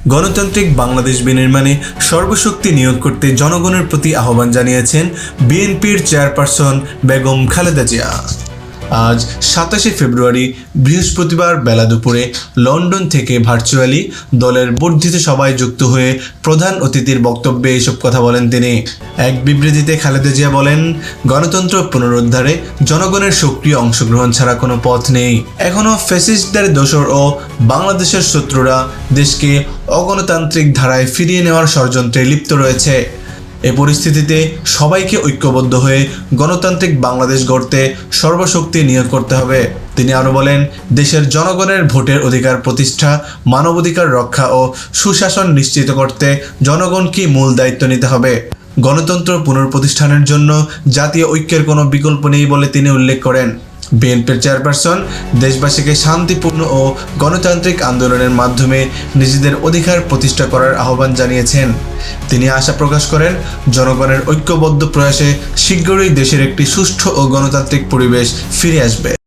গণতান্ত্রিক বাংলাদেশ বিনির্মাণে সর্বশক্তি নিয়োগ করতে জনগণের প্রতি আহ্বান জানিয়েছেন বিএনপির চেয়ারপারসন বেগম খালেদা জিয়া। আজ 27 ফেব্রুয়ারি বৃহস্পতিবার বেলা দুপুরে লন্ডন থেকে ভার্চুয়ালি দলের বর্ধিত সভায় যুক্ত হয়ে প্রধান অতিথির বক্তব্যে এসব কথা বলেন তিনি। এক বিবৃতিতে খালেদা জিয়া বলেন, গণতন্ত্র পুনরুদ্ধারে জনগণের সক্রিয় অংশগ্রহণ ছাড়া কোনো পথ নেই। এখনও ফ্যাসিস্টদের দোসর ও বাংলাদেশের শত্রুরা দেশকে অগণতান্ত্রিক ধারায় ফিরিয়ে নেওয়ার ষড়যন্ত্রে লিপ্ত রয়েছে। এ পরিস্থিতিতে সবাইকে ঐক্যবদ্ধ হয়ে গণতান্ত্রিক বাংলাদেশ গড়তে সর্বশক্তি নিয়োগ করতে হবে। তিনি আরও বলেন, দেশের জনগণের ভোটের অধিকার প্রতিষ্ঠা, মানবাধিকার রক্ষা ও সুশাসন নিশ্চিত করতে জনগণকে মূল দায়িত্ব নিতে হবে। গণতন্ত্র পুনঃপ্রতিষ্ঠানের জন্য জাতীয় ঐক্যের কোনো বিকল্প নেই বলে তিনি উল্লেখ করেন। বিএনপির চেয়ারপারসন দেশবাসীকে শান্তিপূর্ণ ও গণতান্ত্রিক আন্দোলনের মাধ্যমে নিজেদের অধিকার প্রতিষ্ঠা করার আহ্বান জানিয়েছেন। তিনি আশা প্রকাশ করেন, জনগণের ঐক্যবদ্ধ প্রয়াসে শীঘ্রই দেশের একটি সুষ্ঠু ও গণতান্ত্রিক পরিবেশ ফিরে আসবে।